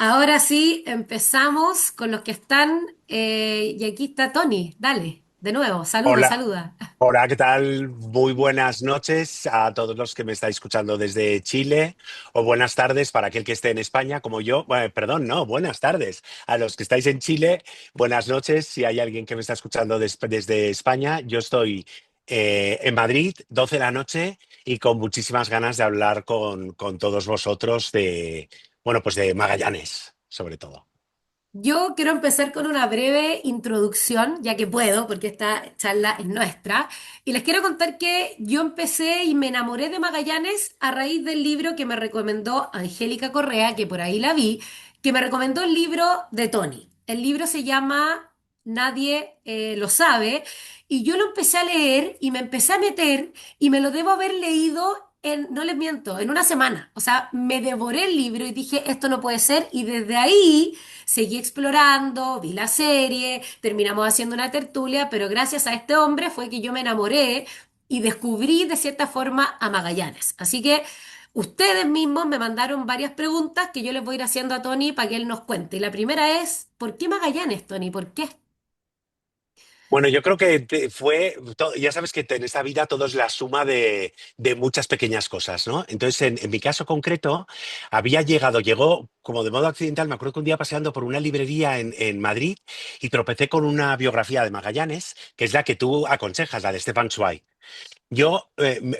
Ahora sí, empezamos con los que están. Y aquí está Tony. Dale, de nuevo, saluda, Hola, saluda. hola, ¿qué tal? Muy buenas noches a todos los que me estáis escuchando desde Chile o buenas tardes para aquel que esté en España como yo. Bueno, perdón, no, buenas tardes a los que estáis en Chile. Buenas noches si hay alguien que me está escuchando desde España. Yo estoy en Madrid, 12 de la noche y con muchísimas ganas de hablar con todos vosotros bueno, pues de Magallanes, sobre todo. Yo quiero empezar con una breve introducción, ya que puedo, porque esta charla es nuestra. Y les quiero contar que yo empecé y me enamoré de Magallanes a raíz del libro que me recomendó Angélica Correa, que por ahí la vi, que me recomendó el libro de Tony. El libro se llama Nadie lo sabe. Y yo lo empecé a leer y me empecé a meter y me lo debo haber leído no les miento, en una semana. O sea, me devoré el libro y dije, esto no puede ser. Y desde ahí seguí explorando, vi la serie, terminamos haciendo una tertulia, pero gracias a este hombre fue que yo me enamoré y descubrí de cierta forma a Magallanes. Así que ustedes mismos me mandaron varias preguntas que yo les voy a ir haciendo a Tony para que él nos cuente. Y la primera es, ¿por qué Magallanes, Tony? ¿Por qué? Bueno, yo creo que ya sabes que en esta vida todo es la suma de muchas pequeñas cosas, ¿no? Entonces, en mi caso concreto, llegó como de modo accidental, me acuerdo que un día paseando por una librería en Madrid y tropecé con una biografía de Magallanes, que es la que tú aconsejas, la de Stefan Zweig. Yo,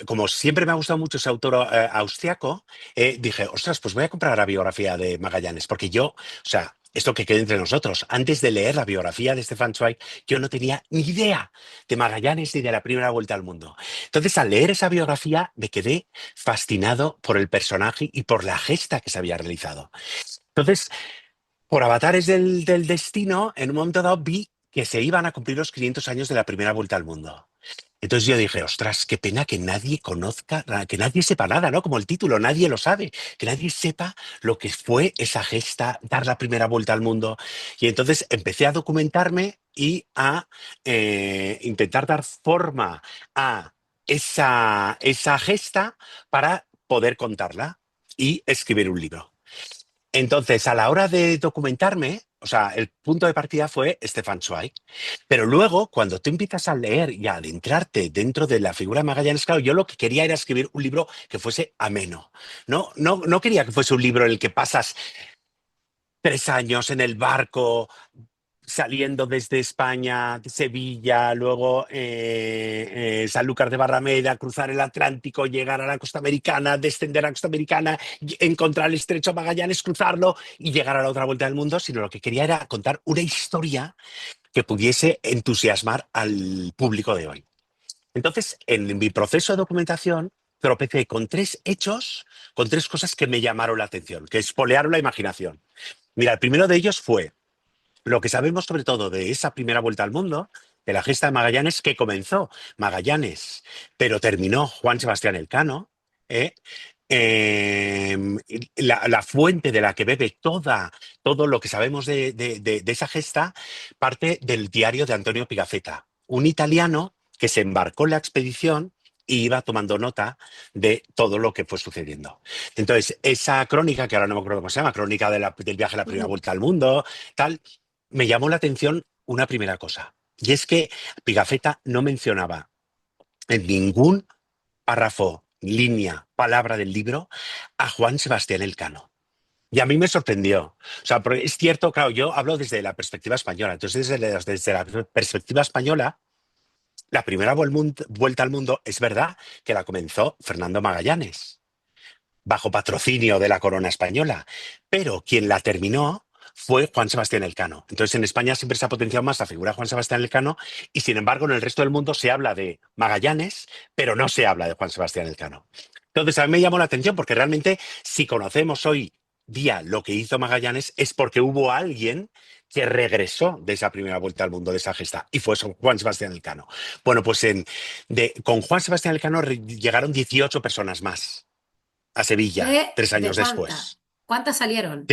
como siempre me ha gustado mucho ese autor austriaco, dije, ostras, pues voy a comprar la biografía de Magallanes, porque yo, o sea, esto que quede entre nosotros, antes de leer la biografía de Stefan Zweig, yo no tenía ni idea de Magallanes ni de la primera vuelta al mundo. Entonces, al leer esa biografía, me quedé fascinado por el personaje y por la gesta que se había realizado. Entonces, por avatares del destino, en un momento dado vi que se iban a cumplir los 500 años de la primera vuelta al mundo. Entonces yo dije, ostras, qué pena que nadie conozca, que nadie sepa nada, ¿no? Como el título, nadie lo sabe, que nadie sepa lo que fue esa gesta, dar la primera vuelta al mundo. Y entonces empecé a documentarme y a intentar dar forma a esa gesta para poder contarla y escribir un libro. Entonces, a la hora de documentarme, o sea, el punto de partida fue Stefan Zweig, pero luego, cuando tú empiezas a leer y a adentrarte dentro de la figura de Magallanes, claro, yo lo que quería era escribir un libro que fuese ameno. No quería que fuese un libro en el que pasas 3 años en el barco, saliendo desde España, de Sevilla, luego Sanlúcar de Barrameda, cruzar el Atlántico, llegar a la costa americana, descender a la costa americana, encontrar el estrecho Magallanes, cruzarlo y llegar a la otra vuelta del mundo, sino lo que quería era contar una historia que pudiese entusiasmar al público de hoy. Entonces, en mi proceso de documentación, tropecé con tres hechos, con tres cosas que me llamaron la atención, que espolearon la imaginación. Mira, el primero de ellos fue lo que sabemos sobre todo de esa primera vuelta al mundo, de la gesta de Magallanes, que comenzó Magallanes, pero terminó Juan Sebastián Elcano, ¿eh? Eh, la fuente de la que bebe todo lo que sabemos de esa gesta parte del diario de Antonio Pigafetta, un italiano que se embarcó en la expedición y iba tomando nota de todo lo que fue sucediendo. Entonces, esa crónica, que ahora no me acuerdo cómo se llama, crónica del viaje a la primera Ujú. vuelta al mundo, tal, me llamó la atención una primera cosa, y es que Pigafetta no mencionaba en ningún párrafo, línea, palabra del libro a Juan Sebastián Elcano. Y a mí me sorprendió. O sea, porque es cierto, claro, yo hablo desde la perspectiva española. Entonces, desde la perspectiva española, la primera vuelta al mundo es verdad que la comenzó Fernando Magallanes bajo patrocinio de la corona española, pero quien la terminó fue Juan Sebastián Elcano. Entonces en España siempre se ha potenciado más la figura de Juan Sebastián Elcano y sin embargo en el resto del mundo se habla de Magallanes, pero no se habla de Juan Sebastián Elcano. Entonces a mí me llamó la atención porque realmente si conocemos hoy día lo que hizo Magallanes es porque hubo alguien que regresó de esa primera vuelta al mundo, de esa gesta, y fue Juan Sebastián Elcano. Bueno, pues con Juan Sebastián Elcano llegaron 18 personas más a Sevilla, tres ¿De años cuántas? después. ¿Cuántas salieron?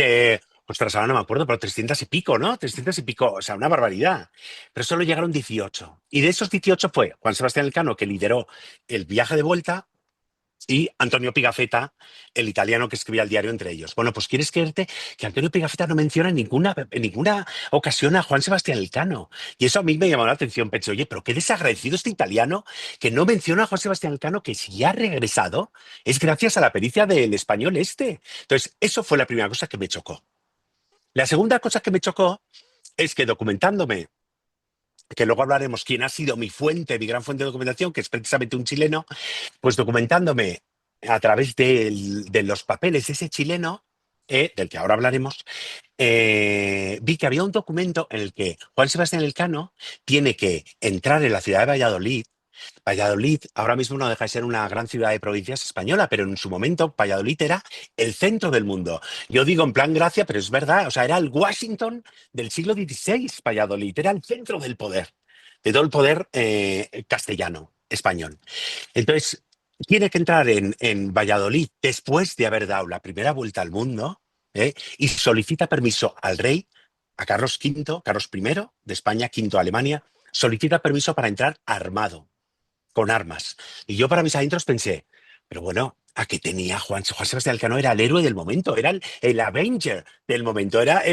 Ostras, ahora no me acuerdo, pero 300 y pico, ¿no? 300 y pico, o sea, una barbaridad. Pero solo llegaron 18. Y de esos 18 fue Juan Sebastián Elcano, que lideró el viaje de vuelta, y Antonio Pigafetta, el italiano que escribía el diario entre ellos. Bueno, pues quieres creerte que Antonio Pigafetta no menciona en ninguna ocasión a Juan Sebastián Elcano. Y eso a mí me llamó la atención. Pensé, oye, pero qué desagradecido este italiano que no menciona a Juan Sebastián Elcano, que si ha regresado es gracias a la pericia del español este. Entonces, eso fue la primera cosa que me chocó. La segunda cosa que me chocó es que documentándome, que luego hablaremos quién ha sido mi fuente, mi gran fuente de documentación, que es precisamente un chileno, pues documentándome a través de los papeles de ese chileno, del que ahora hablaremos, vi que había un documento en el que Juan Sebastián Elcano tiene que entrar en la ciudad de Valladolid. Valladolid ahora mismo no deja de ser una gran ciudad de provincias española, pero en su momento Valladolid era el centro del mundo. Yo digo en plan gracia, pero es verdad, o sea, era el Washington del siglo XVI, Valladolid, era el centro del poder, de todo el poder castellano, español. Entonces, tiene que entrar en Valladolid después de haber dado la primera vuelta al mundo, y solicita permiso al rey, a Carlos V, Carlos I de España, quinto de Alemania, solicita permiso para entrar armado, con armas. Y yo para mis adentros pensé, pero bueno, ¿a qué tenía Juan Sebastián Elcano? Era el héroe del momento, era el Avenger del momento, era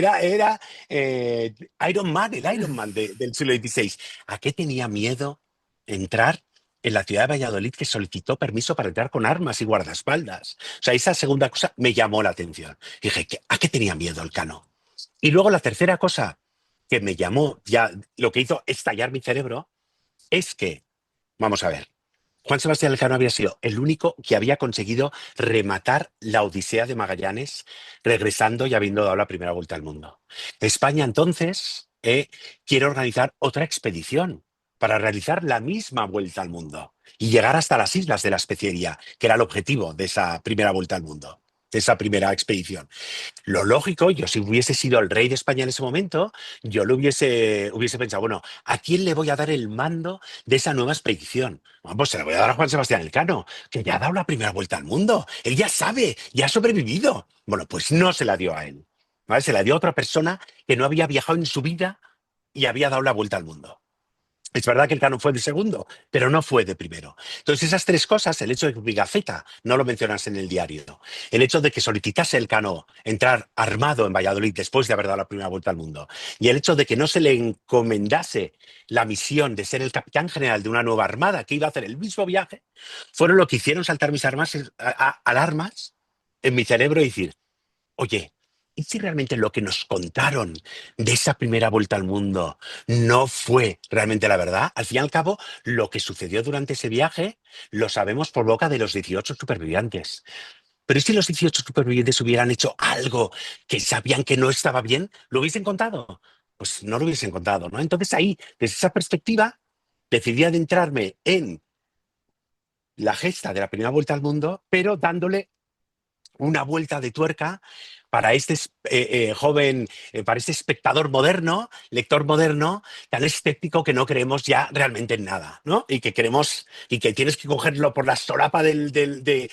Iron Man, el Iron Man del siglo XVI. ¿A qué tenía miedo entrar en la ciudad de Valladolid, que solicitó permiso para entrar con armas y guardaespaldas? O sea, esa segunda cosa me llamó la atención. Dije, ¿a qué tenía miedo Elcano? Y luego la tercera cosa que me llamó, ya lo que hizo estallar mi cerebro, es que, vamos a ver, Juan Sebastián Elcano había sido el único que había conseguido rematar la Odisea de Magallanes, regresando y habiendo dado la primera vuelta al mundo. España entonces quiere organizar otra expedición para realizar la misma vuelta al mundo y llegar hasta las Islas de la Especiería, que era el objetivo de esa primera vuelta al mundo, de esa primera expedición. Lo lógico, yo si hubiese sido el rey de España en ese momento, yo lo hubiese pensado, bueno, ¿a quién le voy a dar el mando de esa nueva expedición? Bueno, pues se la voy a dar a Juan Sebastián Elcano, que ya ha dado la primera vuelta al mundo. Él ya sabe, ya ha sobrevivido. Bueno, pues no se la dio a él, ¿vale? Se la dio a otra persona que no había viajado en su vida y había dado la vuelta al mundo. Es verdad que el Cano fue de segundo, pero no fue de primero. Entonces, esas tres cosas, el hecho de que Pigafetta no lo mencionase en el diario, el hecho de que solicitase el Cano entrar armado en Valladolid después de haber dado la primera vuelta al mundo, y el hecho de que no se le encomendase la misión de ser el capitán general de una nueva armada que iba a hacer el mismo viaje, fueron lo que hicieron saltar mis alarmas en mi cerebro y decir, oye, ¿y si realmente lo que nos contaron de esa primera vuelta al mundo no fue realmente la verdad? Al fin y al cabo, lo que sucedió durante ese viaje lo sabemos por boca de los 18 supervivientes. Pero ¿y si los 18 supervivientes hubieran hecho algo que sabían que no estaba bien? ¿Lo hubiesen contado? Pues no lo hubiesen contado, ¿no? Entonces ahí, desde esa perspectiva, decidí adentrarme en la gesta de la primera vuelta al mundo, pero dándole una vuelta de tuerca para este joven, para este espectador moderno, lector moderno, tan escéptico que no creemos ya realmente en nada, ¿no? Y que queremos, y que tienes que cogerlo por la solapa de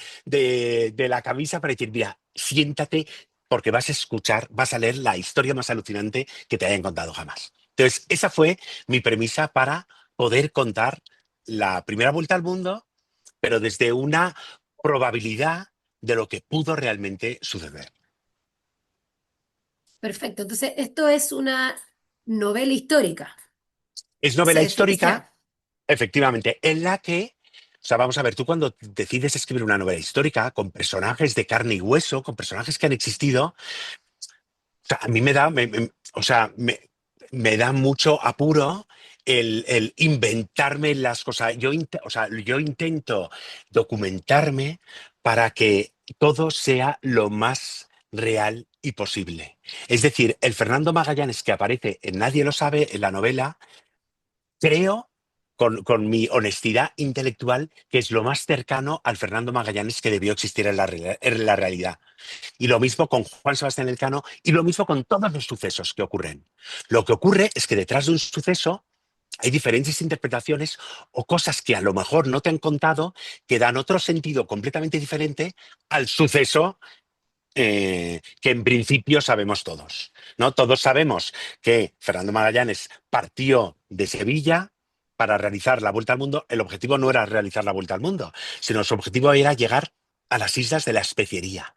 la camisa para decir, mira, siéntate porque vas a escuchar, vas a leer la historia más alucinante que te hayan contado jamás. Entonces, esa fue mi premisa para poder contar la primera vuelta al mundo, pero desde una probabilidad de lo que pudo realmente suceder. Perfecto. Entonces, esto es una novela histórica. Es novela Se histórica, ficción. efectivamente, en la que, o sea, vamos a ver, tú cuando decides escribir una novela histórica con personajes de carne y hueso, con personajes que han existido, o sea, a mí me da, o sea, me da mucho apuro el inventarme las cosas. O sea, yo intento documentarme para que todo sea lo más real y posible. Es decir, el Fernando Magallanes que aparece en Nadie lo sabe en la novela, creo, con mi honestidad intelectual, que es lo más cercano al Fernando Magallanes que debió existir en la realidad. Y lo mismo con Juan Sebastián Elcano y lo mismo con todos los sucesos que ocurren. Lo que ocurre es que detrás de un suceso hay diferentes interpretaciones o cosas que a lo mejor no te han contado que dan otro sentido completamente diferente al suceso que en principio sabemos todos, ¿no? Todos sabemos que Fernando Magallanes partió de Sevilla para realizar la vuelta al mundo, el objetivo no era realizar la vuelta al mundo, sino su objetivo era llegar a las Islas de la Especiería.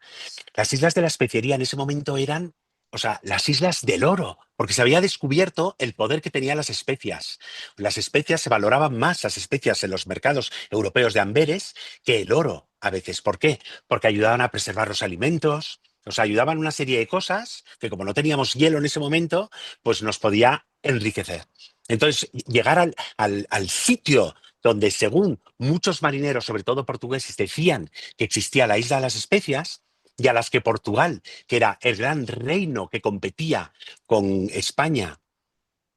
Las Islas de la Especiería en ese momento eran, o sea, las Islas del Oro, porque se había descubierto el poder que tenían las especias. Las especias se valoraban más, las especias en los mercados europeos de Amberes, que el oro a veces. ¿Por qué? Porque ayudaban a preservar los alimentos, nos ayudaban una serie de cosas que como no teníamos hielo en ese momento, pues nos podía enriquecer. Entonces, llegar al sitio donde, según muchos marineros, sobre todo portugueses, decían que existía la isla de las especias, y a las que Portugal, que era el gran reino que competía con España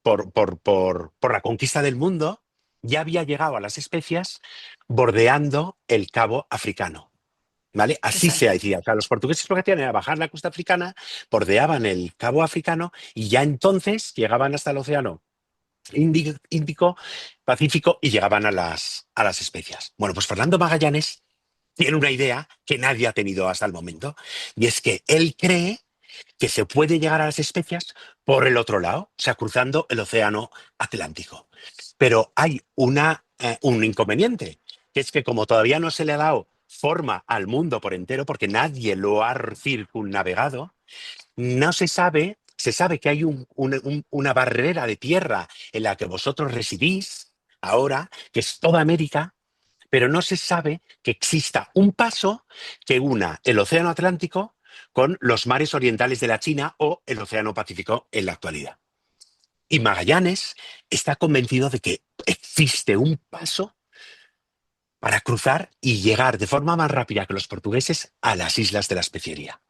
por la conquista del mundo, ya había llegado a las especias bordeando el Cabo Africano. ¿Vale? Así se Exacto. decía. O sea, los portugueses lo que hacían era bajar la costa africana, bordeaban el Cabo Africano y ya entonces llegaban hasta el Océano Índico, Pacífico y llegaban a las especias. Bueno, pues Fernando Magallanes tiene una idea que nadie ha tenido hasta el momento, y es que él cree que se puede llegar a las especias por el otro lado, o sea, cruzando el océano Atlántico. Pero hay un inconveniente, que es que como todavía no se le ha dado forma al mundo por entero, porque nadie lo ha circunnavegado, no se sabe, se sabe que hay una barrera de tierra en la que vosotros residís ahora, que es toda América, pero no se sabe que exista un paso que una el Océano Atlántico con los mares orientales de la China o el Océano Pacífico en la actualidad. Y Magallanes está convencido de que existe un paso para cruzar y llegar de forma más rápida que los portugueses a las islas de la Especiería,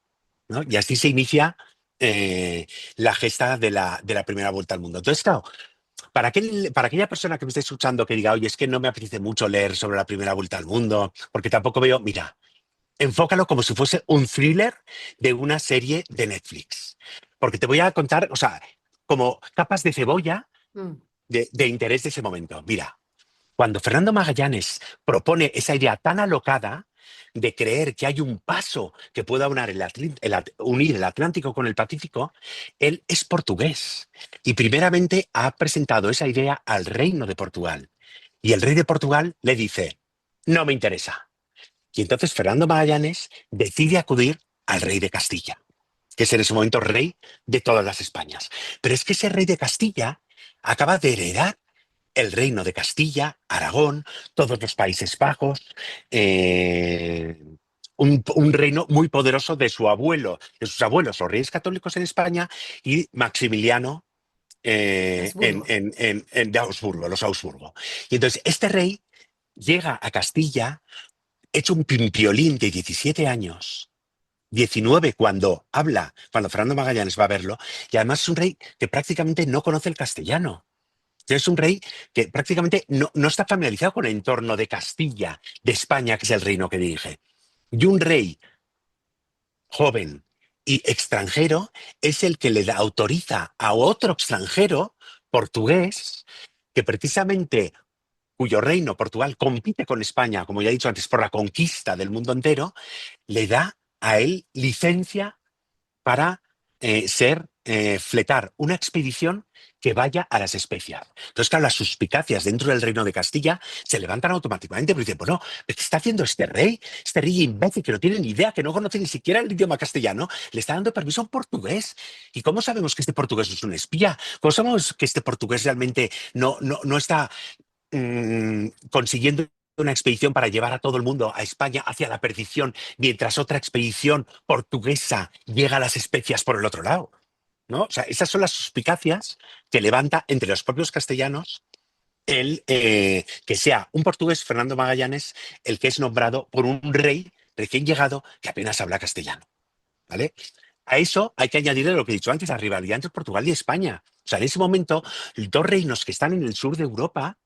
¿no? Y así se inicia la gesta de la primera vuelta al mundo. Entonces, claro, para aquella persona que me esté escuchando que diga, oye, es que no me apetece mucho leer sobre la primera vuelta al mundo, porque tampoco veo, mira, enfócalo como si fuese un thriller de una serie de Netflix. Porque te voy a contar, o sea, como capas de cebolla Mm. de interés de ese momento. Mira, cuando Fernando Magallanes propone esa idea tan alocada de creer que hay un paso que pueda unir el Atlántico con el Pacífico, él es portugués y primeramente ha presentado esa idea al reino de Portugal. Y el rey de Portugal le dice, no me interesa. Y entonces Fernando Magallanes decide acudir al rey de Castilla, que es en ese momento rey de todas las Españas. Pero es que ese rey de Castilla acaba de heredar el reino de Castilla, Aragón, todos los Países Bajos, eh, un reino muy poderoso de su abuelo, de sus abuelos, los reyes católicos en España, y Maximiliano Habsburgo. de Augsburgo, los Augsburgo. Y entonces este rey llega a Castilla hecho un pimpiolín de 17 años, 19 cuando habla, cuando Fernando Magallanes va a verlo, y además es un rey que prácticamente no conoce el castellano. Es un rey que prácticamente no está familiarizado con el entorno de Castilla, de España, que es el reino que dirige. Y un rey joven y extranjero es el que autoriza a otro extranjero portugués que precisamente cuyo reino, Portugal, compite con España, como ya he dicho antes, por la conquista del mundo entero, le da a él licencia para fletar una expedición que vaya a las especias. Entonces, claro, las suspicacias dentro del reino de Castilla se levantan automáticamente, pero dicen, bueno, ¿qué está haciendo este rey? Este rey imbécil que no tiene ni idea, que no conoce ni siquiera el idioma castellano, le está dando permiso a un portugués. ¿Y cómo sabemos que este portugués es un espía? ¿Cómo sabemos que este portugués realmente no está consiguiendo una expedición para llevar a todo el mundo a España hacia la perdición, mientras otra expedición portuguesa llega a las especias por el otro lado? ¿No? O sea, esas son las suspicacias que levanta entre los propios castellanos el que sea un portugués, Fernando Magallanes, el que es nombrado por un rey recién llegado que apenas habla castellano. ¿Vale? A eso hay que añadirle lo que he dicho antes, la rivalidad entre Portugal y España. O sea, en ese momento, dos reinos que están en el sur de Europa,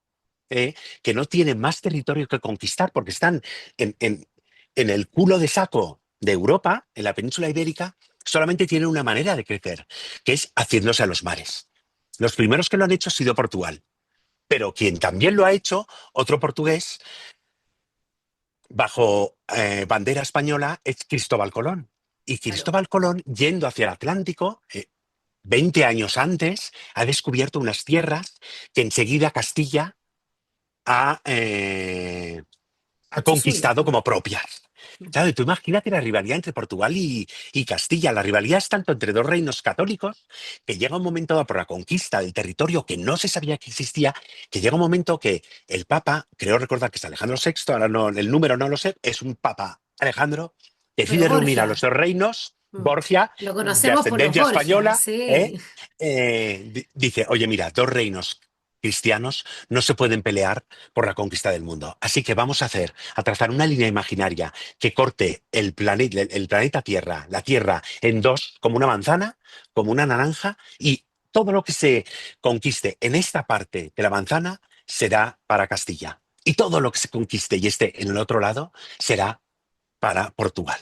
que no tienen más territorio que conquistar porque están en, en- en el culo de saco de Europa, en la península ibérica, solamente tienen una manera de crecer, que es haciéndose a los mares. Los primeros que lo han hecho ha sido Portugal, pero quien también lo ha hecho, otro portugués, bajo bandera española, es Cristóbal Colón. Y Claro. Cristóbal Colón, yendo hacia el Atlántico, 20 años antes, ha descubierto unas tierras que enseguida Castilla ha, ha Hecho suyo. conquistado como propias. Claro, y tú imagínate la rivalidad entre Portugal y Castilla. La rivalidad es tanto entre dos reinos católicos que llega un momento dado por la conquista del territorio que no se sabía que existía, que llega un momento que el Papa, creo recordar que es Alejandro VI, ahora no, el número no lo sé, es un Papa Alejandro, Pero decide reunir a los Borgia, dos reinos, mm, Borgia, lo de conocemos por los ascendencia Borgia, española, sí. dice, oye, mira, dos reinos cristianos no se pueden pelear por la conquista del mundo. Así que vamos a trazar una línea imaginaria que corte el planeta Tierra, la Tierra, en dos, como una manzana, como una naranja, y todo lo que se conquiste en esta parte de la manzana será para Castilla. Y todo lo que se conquiste y esté en el otro lado será para Portugal.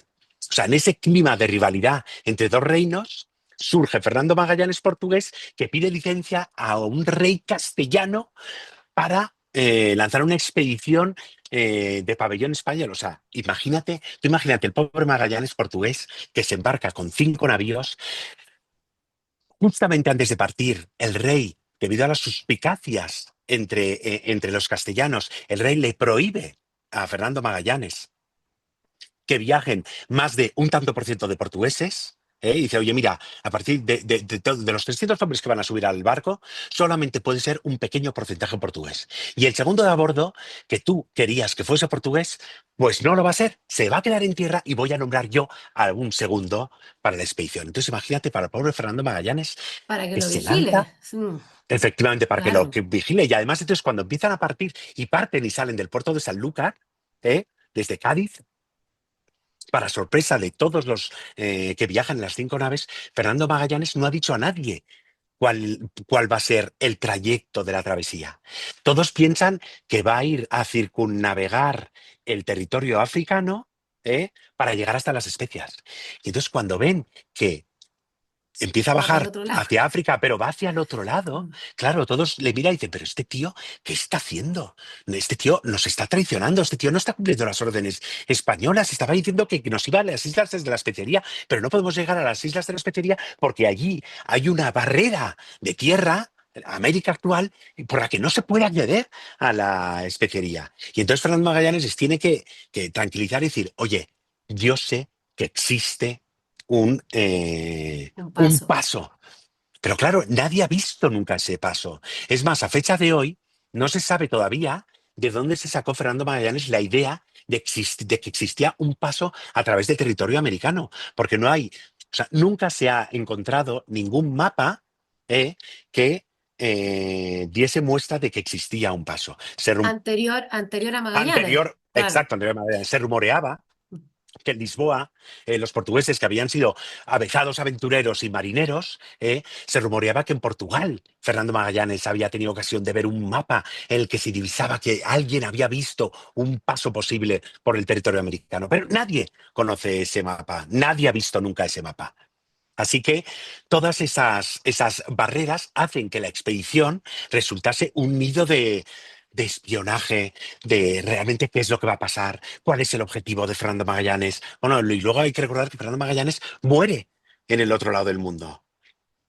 O sea, en ese clima de rivalidad entre dos reinos, surge Fernando Magallanes portugués que pide licencia a un rey castellano para lanzar una expedición de pabellón español. O sea, imagínate, tú imagínate el pobre Magallanes portugués que se embarca con 5 navíos. Justamente antes de partir, el rey, debido a las suspicacias entre los castellanos, el rey le prohíbe a Fernando Magallanes que viajen más de un tanto por ciento de portugueses. Y dice, oye, mira, a partir de los 300 hombres que van a subir al barco, solamente puede ser un pequeño porcentaje portugués. Y el segundo de a bordo, que tú querías que fuese portugués, pues no lo va a ser, se va a quedar en tierra y voy a nombrar yo a algún segundo para la expedición. Entonces imagínate para el pobre Fernando Magallanes Para que que lo se lanza vigile. Mm, efectivamente para que lo claro. que vigile. Y además entonces cuando empiezan a partir y parten y salen del puerto de Sanlúcar, desde Cádiz, para sorpresa de todos los que viajan en las 5 naves, Fernando Magallanes no ha dicho a nadie cuál va a ser el trayecto de la travesía. Todos piensan que va a ir a circunnavegar el territorio africano para llegar hasta las Especias. Y entonces cuando ven que empieza a Va para el bajar otro lado. hacia África, pero va hacia el otro lado. Mm. Claro, todos le miran y dicen, pero este tío, ¿qué está haciendo? Este tío nos está traicionando, este tío no está cumpliendo las órdenes españolas, estaba diciendo que nos iba a las islas de la Especería, pero no podemos llegar a las islas de la Especería porque allí hay una barrera de tierra, América actual, por la que no se puede acceder a la especería. Y entonces Fernando Magallanes les tiene que tranquilizar y decir, oye, yo sé que existe un, Un un paso. paso. Pero claro, nadie ha visto nunca ese paso. Es más, a fecha de hoy, no se sabe todavía de dónde se sacó Fernando Magallanes la idea de que existía un paso a través del territorio americano, porque no hay, o sea, nunca se ha encontrado ningún mapa que diese muestra de que existía un paso. Anterior a Magallanes. Claro. Anterior a Magallanes, se rumoreaba que en Lisboa, los portugueses que habían sido avezados aventureros y marineros, se rumoreaba que en Portugal Fernando Magallanes había tenido ocasión de ver un mapa en el que se divisaba que alguien había visto un paso posible por el territorio americano. Pero nadie conoce ese mapa, nadie ha visto nunca ese mapa. Así que todas esas barreras hacen que la expedición resultase un nido de espionaje, de realmente qué es lo que va a pasar, cuál es el objetivo de Fernando Magallanes. Bueno, y luego hay que recordar que Fernando Magallanes muere en el otro lado del mundo.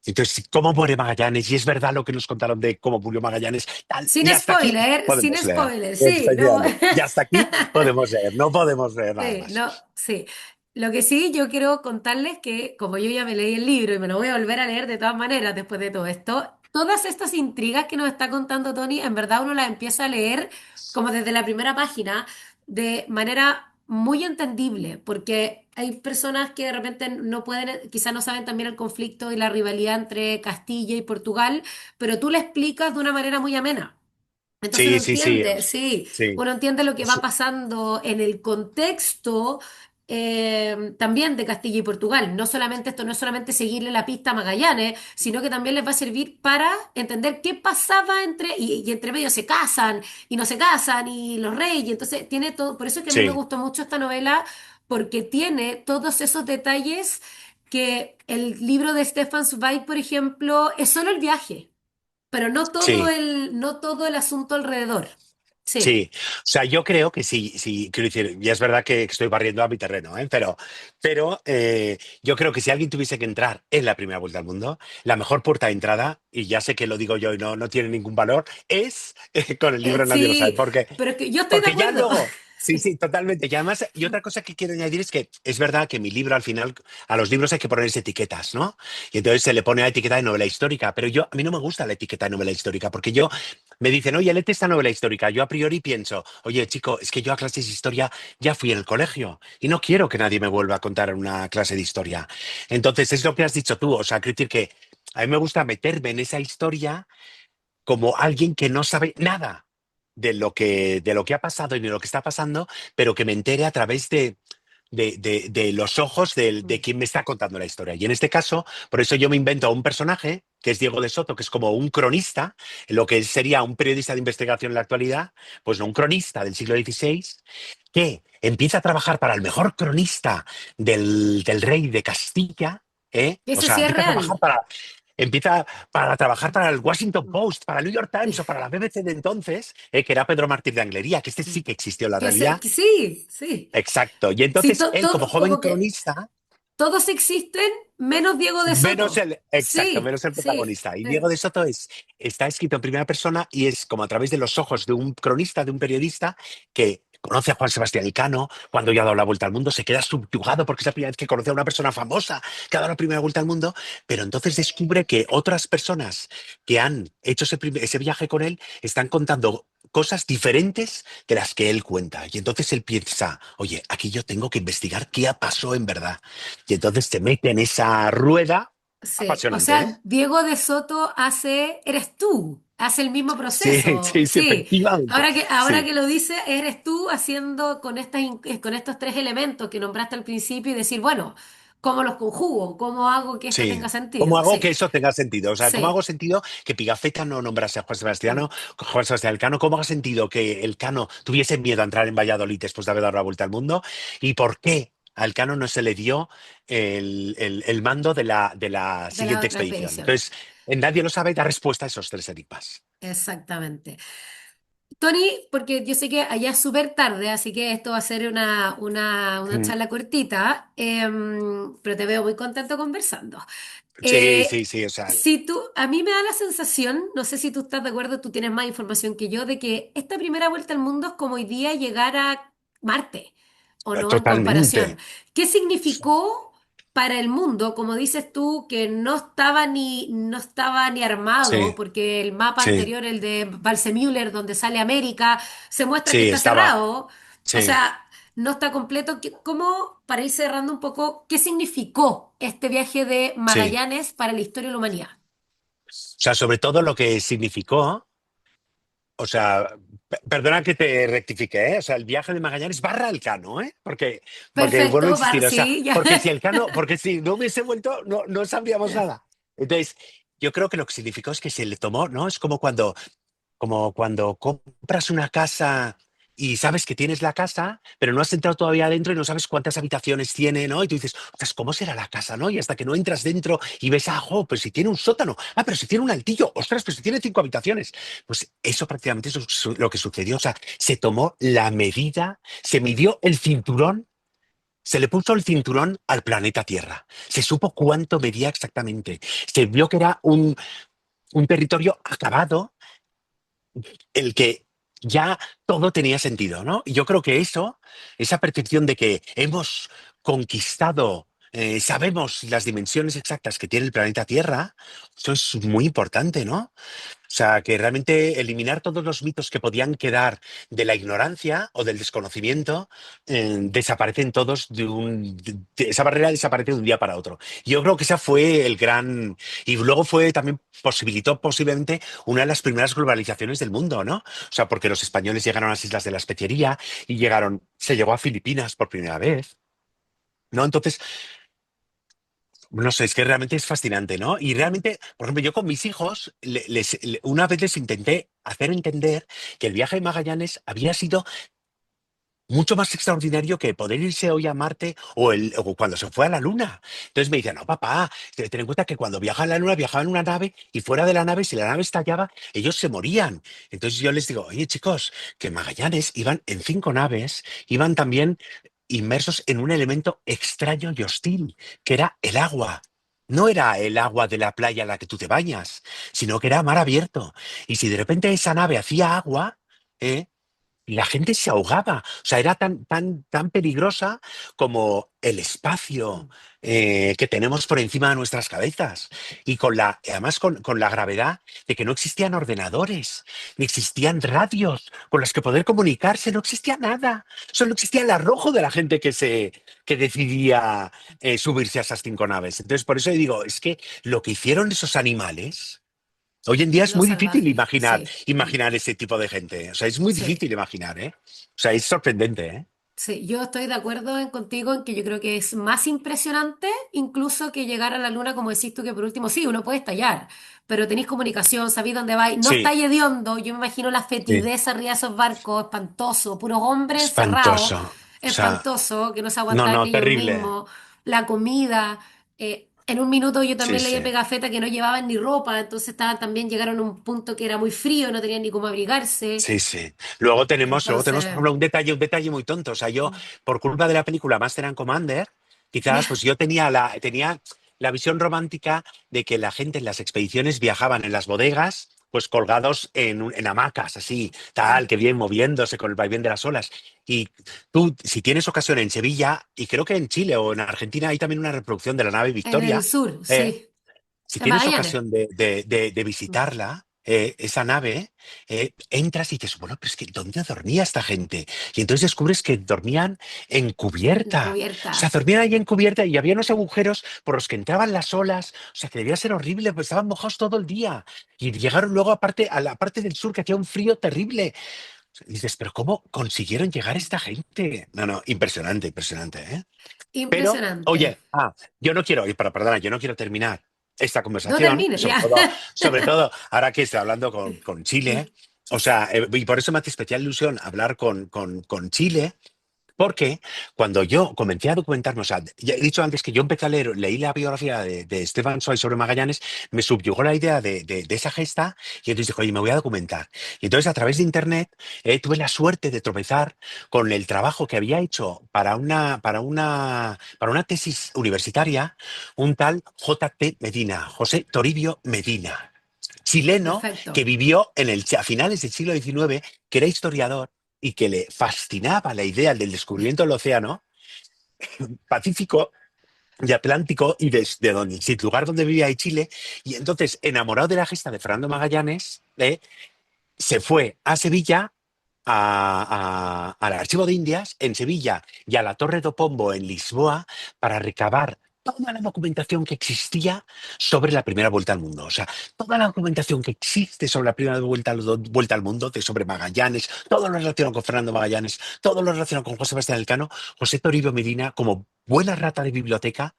Entonces, ¿cómo muere Magallanes? Y es verdad lo que nos contaron de cómo murió Magallanes, tal, y hasta aquí Sin podemos leer. spoiler, sí, no. Efectivamente. Y hasta aquí podemos leer, no podemos leer nada Sí, más. no, sí. Lo que sí, yo quiero contarles que como yo ya me leí el libro y me lo voy a volver a leer de todas maneras después de todo esto, todas estas intrigas que nos está contando Tony, en verdad uno las empieza a leer como desde la primera página de manera muy entendible, porque hay personas que de repente no pueden, quizás no saben también el conflicto y la rivalidad entre Castilla y Portugal, pero tú le explicas de una manera muy amena. Entonces uno Sí, sí, sí. entiende, sí, Sí. uno entiende lo que va pasando en el contexto también de Castilla y Portugal. No solamente esto, no es solamente seguirle la pista a Magallanes, sino que también les va a servir para entender qué pasaba y entre medio se casan y no se casan y los reyes. Entonces tiene todo, por eso es que a mí me Sí, gustó mucho esta novela, porque tiene todos esos detalles que el libro de Stefan Zweig, por ejemplo, es solo el viaje pero sí. no todo el asunto alrededor. Sí. Sí, o sea, yo creo que sí, sí, quiero decir, ya es verdad que estoy barriendo a mi terreno, ¿eh? Pero yo creo que si alguien tuviese que entrar en la primera vuelta al mundo, la mejor puerta de entrada, y ya sé que lo digo yo y no tiene ningún valor, es con el libro Nadie lo sabe. Sí, Porque pero es que yo estoy de porque ya acuerdo. luego, sí, sí, totalmente. Y además, y otra cosa que quiero añadir es que es verdad que mi libro al final, a los libros hay que ponerles etiquetas, ¿no? Y entonces se le pone la etiqueta de novela histórica, pero a mí no me gusta la etiqueta de novela histórica, porque me dicen, oye, léete esta novela histórica. Yo a priori pienso, oye, chico, es que yo a clases de historia ya fui en el colegio y no quiero que nadie me vuelva a contar una clase de historia. Entonces, es lo que has dicho tú, o sea, quiero decir que a mí me gusta meterme en esa historia como alguien que no sabe nada de lo que ha pasado y de lo que está pasando, pero que me entere a través de los ojos de Mm. quien me está contando la historia. Y en este caso, por eso yo me invento a un personaje, que es Diego de Soto, que es como un cronista, lo que sería un periodista de investigación en la actualidad, pues no, un cronista del siglo XVI, que empieza a trabajar para el mejor cronista del rey de Castilla, ¿eh? O Ese sea, sí es empieza a trabajar real. para trabajar para el Washington Mm. Post, para el New York Times o para la BBC de entonces, que era Pedro Martín de Anglería, que este Mm. sí que existió en la Que realidad. sí, sí. Exacto. Y Sí, entonces él, como joven como que cronista, todos existen menos Diego de Soto. Sí, menos el sí. protagonista. Y Diego de Soto está escrito en primera persona y es como a través de los ojos de un cronista, de un periodista que conoce a Juan Sebastián Elcano, cuando ya ha dado la vuelta al mundo, se queda subyugado porque es la primera vez que conoce a una persona famosa que ha dado la primera vuelta al mundo, pero entonces descubre que otras personas que han hecho ese viaje con él están contando cosas diferentes de las que él cuenta. Y entonces él piensa, oye, aquí yo tengo que investigar qué pasó en verdad. Y entonces te mete en esa rueda Sí, o apasionante, ¿eh? sea, Diego de Soto eres tú, hace el mismo Sí, proceso, sí, sí, sí. efectivamente. Ahora Sí, que lo dice, eres tú haciendo con estos tres elementos que nombraste al principio y decir, bueno, ¿cómo los conjugo? ¿Cómo hago que esto sí. tenga ¿Cómo sentido? hago que Sí, eso tenga sentido? O sea, ¿cómo sí. hago sentido que Pigafetta no nombrase a Mm. Juan Sebastián Elcano? ¿Cómo haga sentido que Elcano tuviese miedo a entrar en Valladolid después de haber dado la vuelta al mundo? ¿Y por qué a Elcano no se le dio el mando de la De la siguiente otra expedición? expedición. Entonces, Nadie lo sabe, da respuesta a esos tres enigmas. Exactamente. Tony, porque yo sé que allá es súper tarde, así que esto va a ser una Mm. charla cortita, pero te veo muy contento conversando. Sí, Eh, sí, sí, o sea, si tú, a mí me da la sensación, no sé si tú estás de acuerdo, tú tienes más información que yo, de que esta primera vuelta al mundo es como hoy día llegar a Marte, ¿o no? En comparación. totalmente. ¿Qué significó para el mundo, como dices tú, que no estaba ni armado, Sí, porque el mapa sí, anterior, el de Balsemüller, donde sale América, se muestra que sí, está estaba. cerrado? O Sí, sea, no está completo. ¿Cómo, para ir cerrando un poco, qué significó este viaje de sí. Magallanes para la historia de la humanidad? O sea, sobre todo lo que significó, o sea, perdona que te rectifique, ¿eh? O sea, el viaje de Magallanes barra Elcano, ¿eh? Porque vuelvo a Perfecto, insistir, o sea, sí, ya. porque si no hubiese vuelto, no sabríamos nada. Entonces, yo creo que lo que significó es que se le tomó, ¿no? Es como cuando compras una casa y sabes que tienes la casa, pero no has entrado todavía adentro y no sabes cuántas habitaciones tiene, ¿no? Y tú dices, ostras, ¿cómo será la casa, no? Y hasta que no entras dentro y ves, pero si tiene un sótano, pero si tiene un altillo, ostras, pero si tiene 5 habitaciones. Pues eso prácticamente es lo que sucedió. O sea, se tomó la medida, se midió el cinturón. Se le puso el cinturón al planeta Tierra. Se supo cuánto medía exactamente. Se vio que era un territorio acabado el que ya todo tenía sentido, ¿no? Y yo creo que esa percepción de que hemos conquistado, sabemos las dimensiones exactas que tiene el planeta Tierra, eso es muy importante, ¿no? O sea, que realmente eliminar todos los mitos que podían quedar de la ignorancia o del desconocimiento, desaparecen todos esa barrera desaparece de un día para otro. Yo creo que esa fue el gran. Y luego también posibilitó posiblemente una de las primeras globalizaciones del mundo, ¿no? O sea, porque los españoles llegaron a las Islas de la Especiería y se llegó a Filipinas por primera vez, ¿no? Entonces, no sé, es que realmente es fascinante, ¿no? Y realmente, por ejemplo, yo con mis hijos, una vez les intenté hacer entender que el viaje de Magallanes había sido mucho más extraordinario que poder irse hoy a Marte o cuando se fue a la Luna. Entonces me dice, no, papá, ten en cuenta que cuando viajan a la Luna viajaban en una nave y fuera de la nave, si la nave estallaba, ellos se morían. Entonces yo les digo, oye chicos, que Magallanes iban en 5 naves, iban también inmersos en un elemento extraño y hostil, que era el agua. No era el agua de la playa en la que tú te bañas, sino que era mar abierto. Y si de repente esa nave hacía agua, ¿eh? Y la gente se ahogaba. O sea, era tan peligrosa como el espacio que tenemos por encima de nuestras cabezas. Y además con la gravedad de que no existían ordenadores, ni existían radios con las que poder comunicarse, no existía nada. Solo existía el arrojo de la gente que decidía subirse a esas 5 naves. Entonces, por eso digo, es que lo que hicieron esos animales. Hoy en día es Lo muy difícil salvaje, imaginar, sí. imaginar ese tipo de gente. O sea, es muy Sí. difícil imaginar, ¿eh? O sea, es sorprendente, ¿eh? Sí, yo estoy de acuerdo contigo en que yo creo que es más impresionante incluso que llegar a la luna, como decís tú, que por último, sí, uno puede estallar, pero tenéis comunicación, sabéis dónde vais, no Sí, estáis hediondo, yo me imagino la sí. fetidez arriba de esos barcos, espantoso, puros hombres encerrados, Espantoso. O sea, espantoso, que no se no, aguantaban no, ni ellos terrible. mismos, la comida, en un minuto yo Sí, también leí sí. en Pegafetta que no llevaban ni ropa, entonces estaban también, llegaron a un punto que era muy frío, no tenían ni cómo abrigarse, Sí, sí. Luego tenemos, por entonces, ejemplo, un detalle muy tonto. O sea, yo, por culpa de la película Master and Commander, ya, quizás, pues yo tenía la visión romántica de que la gente en las expediciones viajaban en las bodegas, pues colgados en hamacas, así, tal, que bien moviéndose con el vaivén de las olas. Y tú, si tienes ocasión en Sevilla, y creo que en Chile o en Argentina hay también una reproducción de la nave en el Victoria, sur, eh, sí. si En tienes Magallanes. ocasión de visitarla, esa nave, entras y dices, bueno, pero es que ¿dónde dormía esta gente? Y entonces descubres que dormían en cubierta. O sea, Cubierta. dormían ahí en cubierta y había unos agujeros por los que entraban las olas. O sea, que debía ser horrible, pues estaban mojados todo el día. Y llegaron luego a la parte del sur que hacía un frío terrible. Y dices, pero ¿cómo consiguieron llegar esta gente? No, no, impresionante, impresionante, ¿eh? Pero, Impresionante. oye, yo no quiero, perdona, yo no quiero terminar esta No conversación, termines, ya. sobre todo ahora que estoy hablando con Chile. O sea, y por eso me hace especial ilusión hablar con Chile, porque cuando yo comencé a documentarme, o sea, ya he dicho antes que yo empecé a leer, leí la biografía de Stefan Zweig sobre Magallanes, me subyugó la idea de esa gesta y entonces dije, oye, me voy a documentar. Y entonces a través de Internet tuve la suerte de tropezar con el trabajo que había hecho para una tesis universitaria un tal J.T. Medina, José Toribio Medina, chileno que Perfecto. vivió a finales del siglo XIX, que era historiador y que le fascinaba la idea del descubrimiento del océano Pacífico y Atlántico y desde donde, sin lugar donde vivía ahí Chile. Y entonces, enamorado de la gesta de Fernando Magallanes, se fue a Sevilla, al Archivo de Indias en Sevilla y a la Torre do Pombo en Lisboa para recabar toda la documentación que existía sobre la primera vuelta al mundo. O sea, toda la documentación que existe sobre la primera vuelta al mundo, sobre Magallanes, todo lo relacionado con Fernando Magallanes, todo lo relacionado con José Sebastián Elcano, José Toribio Medina, como buena rata de biblioteca,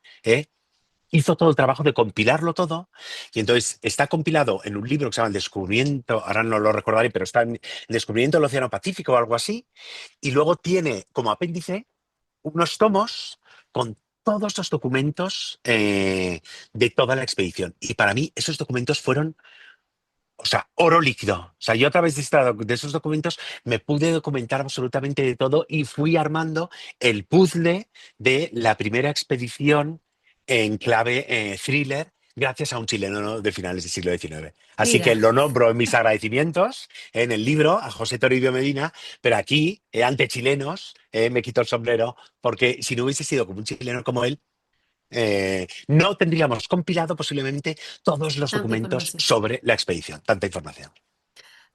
hizo todo el trabajo de compilarlo todo y entonces está compilado en un libro que se llama El Descubrimiento, ahora no lo recordaré, pero está en El Descubrimiento del Océano Pacífico o algo así, y luego tiene como apéndice unos tomos con todos los documentos de toda la expedición. Y para mí esos documentos fueron, o sea, oro líquido. O sea, yo a través de esos documentos me pude documentar absolutamente de todo y fui armando el puzzle de la primera expedición en clave thriller gracias a un chileno, ¿no?, de finales del siglo XIX. Así que Mira, lo nombro en mis agradecimientos en el libro a José Toribio Medina, pero aquí, ante chilenos, me quito el sombrero porque si no hubiese sido como un chileno como él, no tendríamos compilado posiblemente todos los tanta documentos información. sobre la expedición, tanta información.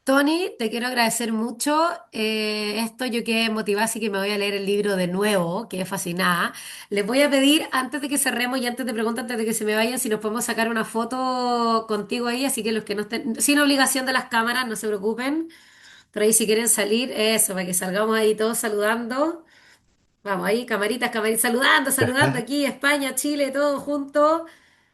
Tony, te quiero agradecer mucho. Esto yo quedé motivada, así que me voy a leer el libro de nuevo, quedé fascinada. Les voy a pedir, antes de que cerremos y antes de preguntar, antes de que se me vayan, si nos podemos sacar una foto contigo ahí, así que los que no estén, sin obligación de las cámaras, no se preocupen. Pero ahí si quieren salir, eso, para que salgamos ahí todos saludando. Vamos, ahí, camaritas, camaritas, saludando, saludando aquí, España, Chile, todos juntos.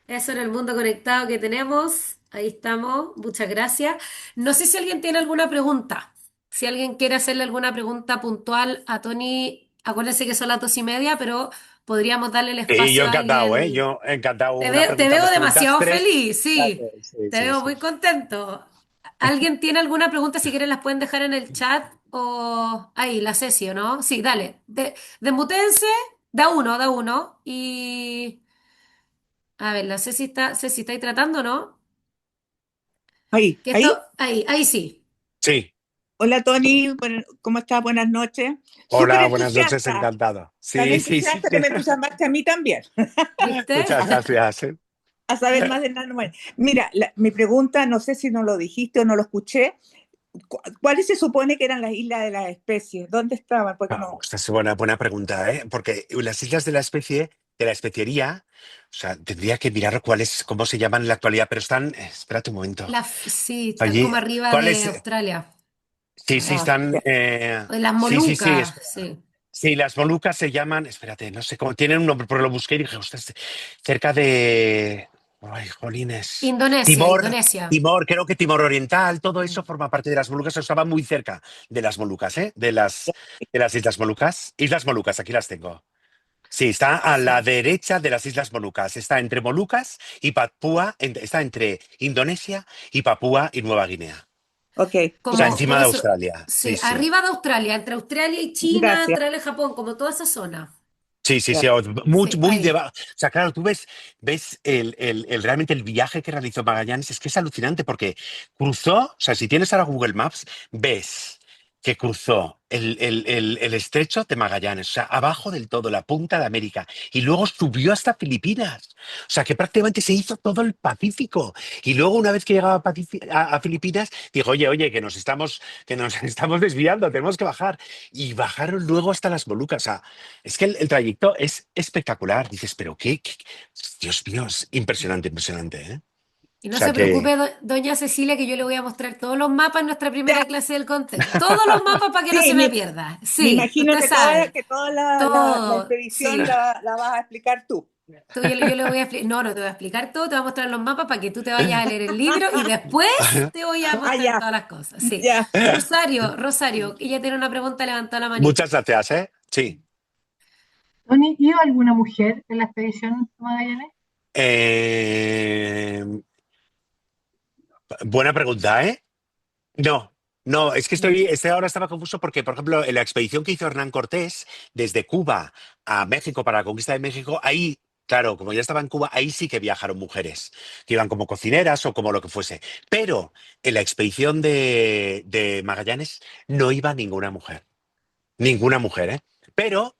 Eso en el mundo conectado que tenemos. Ahí estamos, muchas gracias. No sé si alguien tiene alguna pregunta. Si alguien quiere hacerle alguna pregunta puntual a Tony, acuérdense que son las 2:30, pero podríamos darle el Y yo espacio a encantado, ¿eh? alguien. Yo encantado. Te Una veo, te pregunta veo más, preguntas demasiado tres. feliz, sí. Sí, Te sí, veo sí. muy contento. ¿Alguien tiene alguna pregunta? Si quieren las pueden dejar en el chat o ahí, la sesión, ¿no? Sí, dale. Desmutéense, da uno. Y a ver, la Ceci está ahí tratando, ¿no? Ahí, Que esto, ahí. ahí sí. Sí. Hola Tony, ¿cómo estás? Buenas noches. Súper Hola, buenas noches, entusiasta, encantado. tan Sí, sí, sí. entusiasta que me entusiasmaste a mí también, ¿Viste? Muchas gracias. ¿Eh? a saber más del nano. Mira, mi pregunta, no sé si no lo dijiste o no lo escuché, ¿cuáles se supone que eran las islas de las especies? ¿Dónde estaban? Porque Ah, no. esta es buena pregunta, ¿eh? Porque las islas de la especie, de la especiería, o sea, tendría que mirar cómo se llaman en la actualidad, pero están, espérate un momento. Sí, están Allí, como arriba de ¿cuáles? Australia. Sí, sí, Ah, están. ya. O las Sí, Molucas, espera. sí. Sí, las Molucas se llaman, espérate, no sé cómo, tienen un nombre, pero lo busqué y dije, ostras, cerca de. Ay, jolines. Indonesia, Timor, Indonesia. Creo que Timor Oriental, todo Mm, eso forma parte de las Molucas, estaba muy cerca de las Molucas, ¿eh? De las Islas Molucas. Islas Molucas, aquí las tengo. Sí, está a la sí. derecha de las Islas Molucas. Está entre Molucas y Papúa, está entre Indonesia y Papúa y Nueva Guinea. Ok, O sea, Como gracias. encima de eso, Australia. Sí, sí, sí. arriba de Australia, entre Australia y China, Gracias. Australia y Japón, como toda esa zona. Sí, sí, sí, Gracias. muy, Sí, muy ahí. O sea, claro, tú ves realmente el viaje que realizó Magallanes, es que es alucinante porque cruzó, o sea, si tienes ahora Google Maps, ves que cruzó el estrecho de Magallanes, o sea, abajo del todo, la punta de América, y luego subió hasta Filipinas. O sea, que prácticamente se hizo todo el Pacífico. Y luego, una vez que llegaba a Filipinas, dijo, oye, que nos estamos desviando, tenemos que bajar. Y bajaron luego hasta las Molucas. O sea, es que el trayecto es espectacular. Dices, pero Dios mío, es impresionante, impresionante, ¿eh? Y O no sea se que. preocupe, doña Cecilia, que yo le voy a mostrar todos los mapas en nuestra primera clase del Contest. Todos los mapas para que no Sí, se me pierda. me Sí, imagino usted que toda, sabe. que toda la Todo, expedición sí. la vas a explicar tú. Yo le voy a explicar, no, no te voy a explicar todo, te voy a mostrar los mapas para que tú te vayas a leer el libro y después te voy a Ah, mostrar ya, todas las cosas. Sí. ya. Rosario, ella tiene una pregunta, levantó la manito. Muchas gracias, ¿eh? Sí. Tony, ¿iba alguna mujer en la expedición Magallanes? Eh, Buena pregunta, ¿eh? No, no, es que No. ahora estaba confuso porque, por ejemplo, en la expedición que hizo Hernán Cortés desde Cuba a México para la conquista de México, ahí, claro, como ya estaba en Cuba, ahí sí que viajaron mujeres, que iban como cocineras o como lo que fuese. Pero en la expedición de Magallanes no iba ninguna mujer, ¿eh? Pero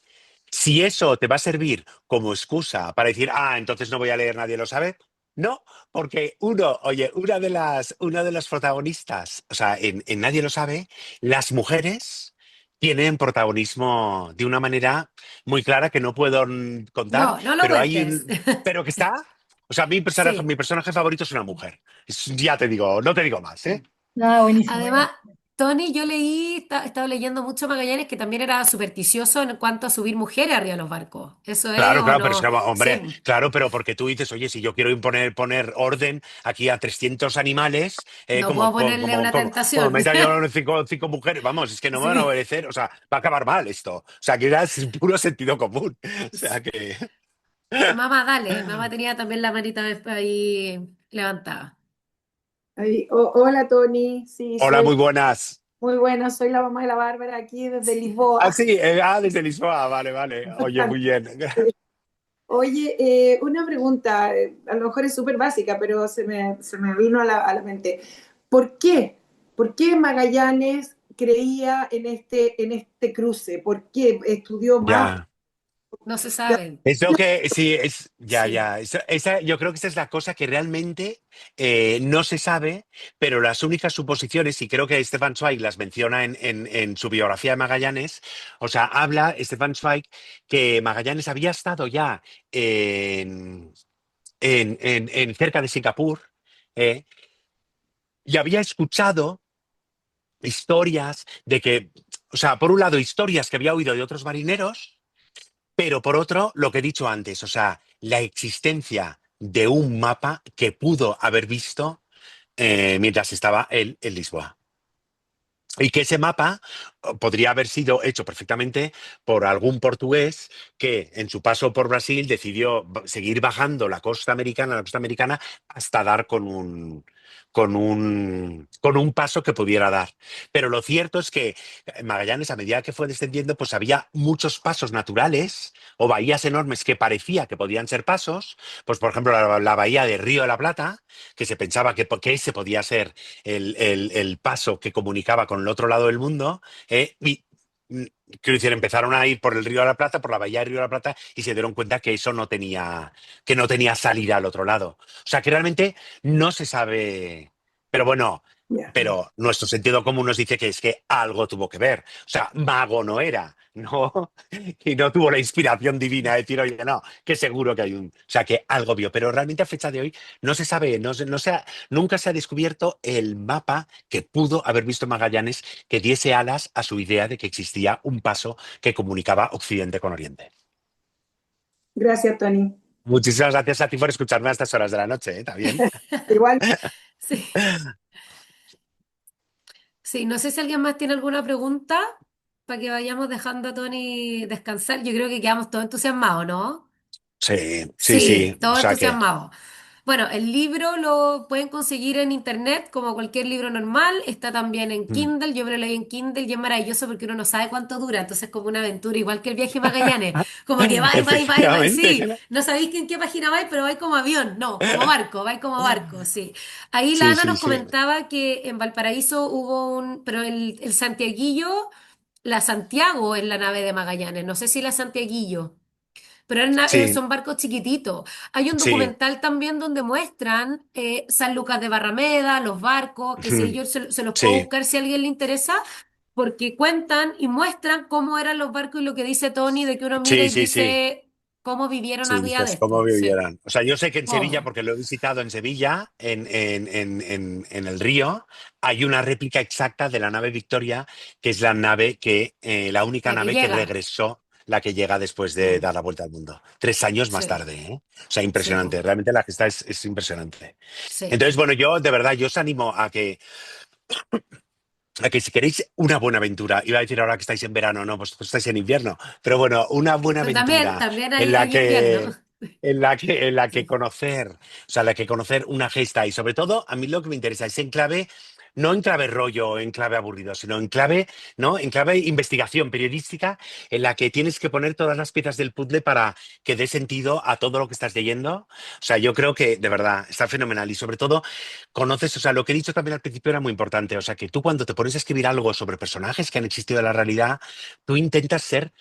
si eso te va a servir como excusa para decir, entonces no voy a leer, nadie lo sabe, no, porque una de las protagonistas, o sea, en Nadie lo sabe, las mujeres tienen protagonismo de una manera muy clara que no puedo contar, No, no lo pero cuentes. pero que está, o sea, mi Sí. personaje favorito es una mujer. Ya te digo, no te digo más, ¿eh? Ah, buenísimo, Además, buenísimo. Tony, yo leí, he estado leyendo mucho Magallanes que también era supersticioso en cuanto a subir mujeres arriba de los barcos. ¿Eso es Claro, o claro, pero es no? que, hombre, Sí, claro, pero porque tú dices, oye, si yo quiero poner orden aquí a 300 animales, no como, puedo como, ponerle como, una como, como tentación. meta yo cinco mujeres, vamos, es que no me van a Sí. obedecer, o sea, va a acabar mal esto. O sea, que es puro sentido común. O sea que. Mamá, dale. Mamá tenía también la manita ahí levantada. Hola Tony, sí, Hola, soy muy buenas. muy buena, soy la mamá de la Bárbara aquí desde Lisboa. Sí, desde Lisboa, vale, vale. Oye, muy bien. Oye, una pregunta, a lo mejor es súper básica, pero se me vino a la mente. ¿Por qué? ¿Por qué Magallanes creía en este cruce? ¿Por qué estudió más? Ya. No se sabe. Es lo que, sí, ya, Sí. ya. Yo creo que esa es la cosa que realmente no se sabe, pero las únicas suposiciones, y creo que Stefan Zweig las menciona en su biografía de Magallanes, o sea, habla Stefan Zweig que Magallanes había estado ya en cerca de Singapur, eh, y había escuchado historias de que, o sea, por un lado, historias que había oído de otros marineros, pero por otro, lo que he dicho antes, o sea, la existencia de un mapa que pudo haber visto mientras estaba él en Lisboa. Y que ese mapa podría haber sido hecho perfectamente por algún portugués que en su paso por Brasil decidió seguir bajando la costa americana, hasta dar con un paso que pudiera dar. Pero lo cierto es que Magallanes, a medida que fue descendiendo, pues había muchos pasos naturales o bahías enormes que parecía que podían ser pasos. Pues, por ejemplo, la bahía de Río de la Plata, que se pensaba que ese podía ser el paso que comunicaba con el otro lado del mundo, y quiero decir, empezaron a ir por el Río de la Plata, por la bahía del Río de la Plata, y se dieron cuenta que eso que no tenía salida al otro lado. O sea, que realmente no se sabe, pero bueno, Ya. pero nuestro sentido común nos dice que es que algo tuvo que ver. O sea, mago no era, ¿no? Y no tuvo la inspiración divina de decir, oye, no, que seguro que hay un... O sea, que algo vio, pero realmente a fecha de hoy no se sabe, nunca se ha descubierto el mapa que pudo haber visto Magallanes que diese alas a su idea de que existía un paso que comunicaba Occidente con Oriente. Gracias, Tony. Muchísimas gracias a ti por escucharme a estas horas de la noche, ¿eh? También. Igual, Sí. Sí, no sé si alguien más tiene alguna pregunta para que vayamos dejando a Tony descansar. Yo creo que quedamos todos entusiasmados, ¿no? Sí, sí, Sí, sí. O todos sea que... entusiasmados. Bueno, el libro lo pueden conseguir en internet como cualquier libro normal. Está también en Mm. Kindle. Yo me lo leí en Kindle y es maravilloso porque uno no sabe cuánto dura. Entonces es como una aventura, igual que el viaje a Magallanes. Como que va. Sí, Efectivamente. no sabéis que en qué página vais, pero vais como avión. No, como barco, vais como barco, sí. Ahí la Sí, Ana sí, nos sí. comentaba que en Valparaíso hubo pero el Santiaguillo, la Santiago es la nave de Magallanes. No sé si la Santiaguillo. Pero Sí, son barcos chiquititos. Hay un sí. documental también donde muestran San Lucas de Barrameda, los barcos, que si Mm. yo se los puedo Sí, buscar si a alguien le interesa, porque cuentan y muestran cómo eran los barcos y lo que dice Tony, de que uno mira sí, y sí, sí. dice cómo vivieron Sí, arriba de dices, ¿cómo esto. Sí, vivieran? O sea, yo sé que en Sevilla, todo. porque lo he visitado en Sevilla, en el río, hay una réplica exacta de la nave Victoria, que es la nave la única La que nave que llega. regresó, la que llega después de Mm, dar la vuelta al mundo. 3 años más sí, tarde, ¿eh? O sea, sí, po, impresionante. Realmente la gesta es impresionante. sí. Entonces, bueno, yo de verdad, yo os animo a que si queréis una buena aventura, iba a decir ahora que estáis en verano, no, vosotros estáis en invierno, pero bueno, una buena Pero también, aventura también en la hay invierno. que, conocer, o sea, la que conocer una gesta y sobre todo, a mí lo que me interesa es en clave, no en clave rollo, en clave aburrido, sino en clave, ¿no? En clave investigación periodística, en la que tienes que poner todas las piezas del puzzle para que dé sentido a todo lo que estás leyendo. O sea, yo creo que de verdad está fenomenal y sobre todo conoces, o sea, lo que he dicho también al principio era muy importante, o sea, que tú cuando te pones a escribir algo sobre personajes que han existido en la realidad, tú intentas ser,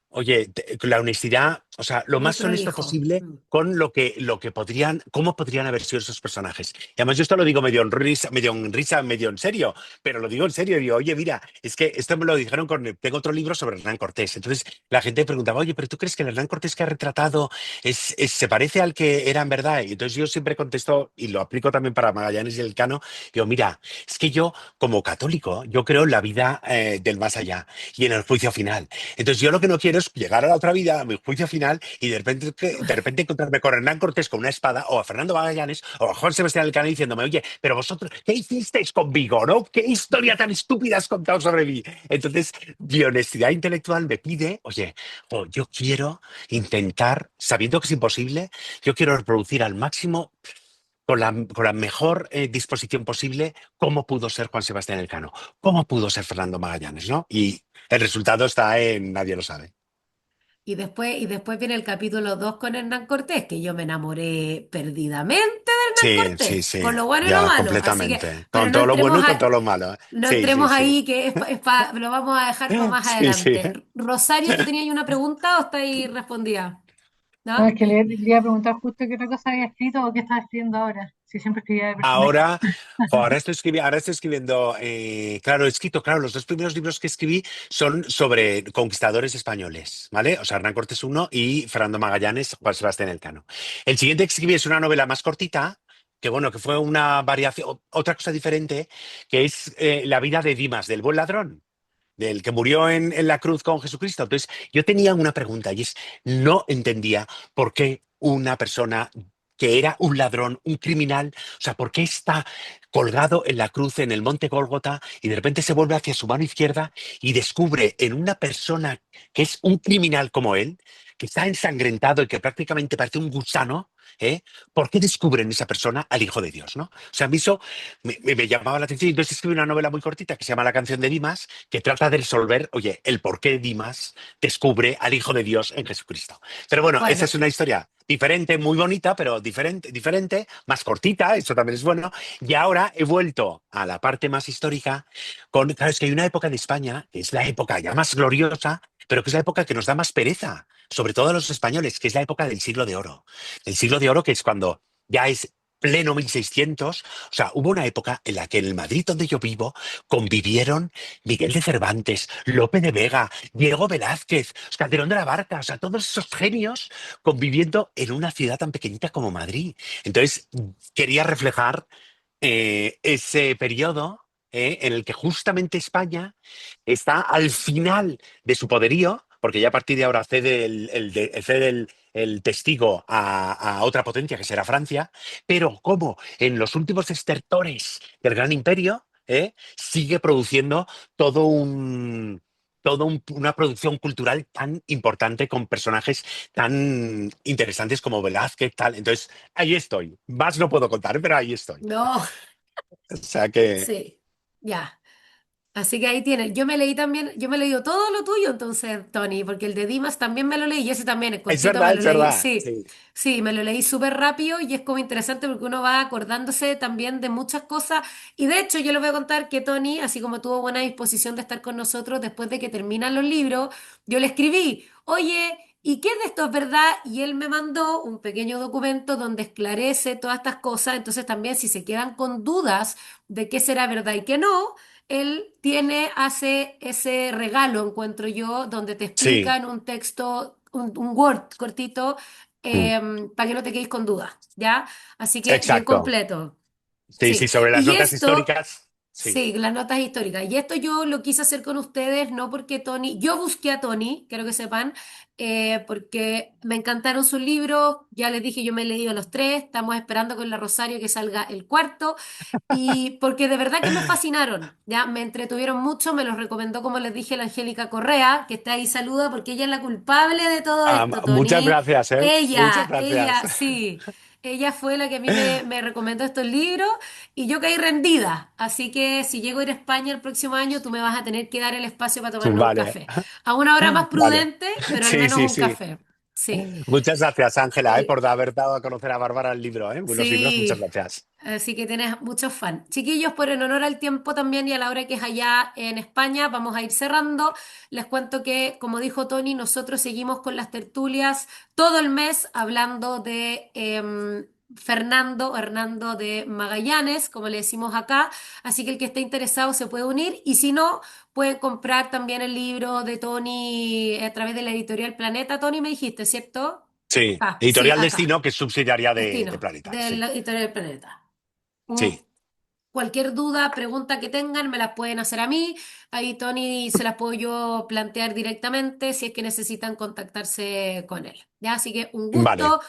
oye, con la honestidad, o sea, lo Muy más honesto prolijo. posible Mm. con lo que podrían, cómo podrían haber sido esos personajes. Y además yo esto lo digo medio en serio, pero lo digo en serio, digo, oye, mira, es que esto me lo dijeron tengo otro libro sobre Hernán Cortés. Entonces la gente preguntaba, oye, pero ¿tú crees que el Hernán Cortés que ha retratado se parece al que era en verdad? Y entonces yo siempre contesto, y lo aplico también para Magallanes y Elcano, digo, mira, es que yo, como católico, yo creo en la vida del más allá y en el juicio final. Entonces yo lo que no quiero es llegar a la otra vida, a mi juicio final, y de repente encontrarme con Hernán Cortés con una espada, o a Fernando Magallanes, o a Juan Sebastián Elcano diciéndome, oye, pero vosotros, ¿qué hicisteis conmigo, no? ¿Qué historia tan estúpida has contado sobre mí? Entonces, mi honestidad intelectual me pide, oye, yo quiero intentar, sabiendo que es imposible, yo quiero reproducir al máximo con la mejor disposición posible cómo pudo ser Juan Sebastián Elcano, cómo pudo ser Fernando Magallanes, ¿no? Y el resultado está en nadie lo sabe. Y después viene el capítulo 2 con Hernán Cortés, que yo me enamoré perdidamente de Hernán Sí, sí, Cortés, sí, con lo bueno y lo ya, malo. Así que, completamente. pero Con todo lo bueno y con todo lo malo. ¿Eh? no Sí, sí, entremos sí. ahí, que lo vamos a dejar para más Sí, sí. adelante. Rosario, ¿tú tenías ahí una pregunta o está ahí respondida? No, ¿No? es que le iba a preguntar justo qué otra cosa había escrito o qué estaba escribiendo ahora. Si siempre escribía de personaje. Ahora, ahora estoy escribiendo, claro, he escrito, claro, los dos primeros libros que escribí son sobre conquistadores españoles, ¿vale? O sea, Hernán Cortés uno y Fernando Magallanes, Juan Sebastián Elcano. El siguiente que escribí es una novela más cortita, que bueno, que fue una variación, otra cosa diferente, que es la vida de Dimas, del buen ladrón, del que murió en la cruz con Jesucristo. Entonces, yo tenía una pregunta y no entendía por qué una persona que era un ladrón, un criminal. O sea, ¿por qué está colgado en la cruz en el monte Gólgota y de repente se vuelve hacia su mano izquierda y descubre en una persona que es un criminal como él, que está ensangrentado y que prácticamente parece un gusano? ¿Eh? ¿Por qué descubre en esa persona al Hijo de Dios? ¿No? O sea, a mí eso me llamaba la atención. Entonces escribí una novela muy cortita que se llama La canción de Dimas, que trata de resolver, oye, el por qué Dimas descubre al Hijo de Dios en Jesucristo. Pero bueno, esa Bueno, es una historia diferente, muy bonita, pero diferente, más cortita, eso también es bueno. Y ahora he vuelto a la parte más histórica claro, es que hay una época de España, que es la época ya más gloriosa, pero que es la época que nos da más pereza, sobre todo a los españoles, que es la época del siglo de oro. El siglo de oro, que es cuando ya es pleno 1600. O sea, hubo una época en la que en el Madrid donde yo vivo convivieron Miguel de Cervantes, Lope de Vega, Diego Velázquez, Calderón de la Barca, o sea, todos esos genios conviviendo en una ciudad tan pequeñita como Madrid. Entonces, quería reflejar ese periodo en el que justamente España está al final de su poderío, porque ya a partir de ahora cede el testigo a otra potencia que será Francia, pero como en los últimos estertores del gran imperio, sigue produciendo todo un, una producción cultural tan importante con personajes tan interesantes como Velázquez, tal. Entonces, ahí estoy. Más no puedo contar, pero ahí estoy. no, O sea que sí, ya. Así que ahí tienes. Yo me leí también, yo me he leído todo lo tuyo entonces, Tony, porque el de Dimas también me lo leí y ese también, el cortito me lo es leí. verdad. Sí, Sí. sí, me lo leí súper rápido y es como interesante porque uno va acordándose también de muchas cosas. Y de hecho, yo le voy a contar que Tony, así como tuvo buena disposición de estar con nosotros después de que terminan los libros, yo le escribí, oye, ¿y qué de esto es verdad? Y él me mandó un pequeño documento donde esclarece todas estas cosas. Entonces también si se quedan con dudas de qué será verdad y qué no él hace ese regalo, encuentro yo, donde te explica Sí, en un texto, un Word cortito, mm, para que no te quedes con dudas, ¿ya? Así que bien exacto. completo. Sí, sí, Sí. sobre las Y notas esto, históricas, sí. sí, las notas históricas. Y esto yo lo quise hacer con ustedes, no porque Tony, yo busqué a Tony, quiero que sepan, porque me encantaron sus libros, ya les dije, yo me he leído los tres, estamos esperando con la Rosario que salga el cuarto. Y porque de verdad que me fascinaron, ya me entretuvieron mucho, me los recomendó, como les dije, la Angélica Correa, que está ahí, saluda, porque ella es la culpable de todo Ah, esto, muchas Tony. gracias, ¿eh? Muchas gracias. Sí, ella fue la que a mí me recomendó estos libros y yo caí rendida. Así que si llego a ir a España el próximo año, tú me vas a tener que dar el espacio para tomarnos un Vale, café. A una hora más vale. prudente, pero al Sí, menos sí, un sí. café. Sí. Muchas gracias, Ángela, Oye, por haber dado a conocer a Bárbara el libro, ¿eh? Los libros, muchas sí, gracias. así que tienes muchos fans. Chiquillos, por en honor al tiempo también y a la hora que es allá en España, vamos a ir cerrando. Les cuento que, como dijo Tony, nosotros seguimos con las tertulias todo el mes hablando de Fernando, Hernando de Magallanes, como le decimos acá. Así que el que esté interesado se puede unir y si no, puede comprar también el libro de Tony a través de la editorial Planeta. Tony, me dijiste, ¿cierto? Sí, Sí, Editorial acá. Destino, que es subsidiaria de Destino, Planeta, de sí. la historia del planeta. Mm, Sí, Cualquier duda, pregunta que tengan, me las pueden hacer a mí. Ahí Tony se las puedo yo plantear directamente si es que necesitan contactarse con él. ¿Ya? Así que un vale, gusto.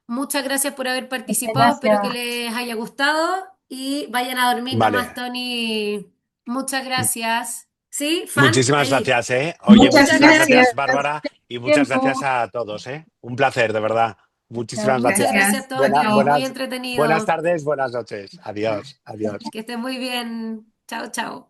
Muchas gracias por haber Muchas participado. Espero que gracias. les haya gustado y vayan a dormir nomás, vale. Tony. Muchas gracias. ¿Sí? ¿Fan? Muchísimas Ahí. gracias, ¿eh? Oye, Muchas Muchas muchísimas gracias. gracias, gracias. Bárbara, y muchas gracias Tiempo. a todos, ¿eh? Un placer, de verdad. Chao, Muchísimas Muchas gracias. gracias, Gracias. Tony. Chao. Muy Buenas entretenido. tardes, buenas noches. Adiós, adiós. Que estés muy bien. Chao, chao.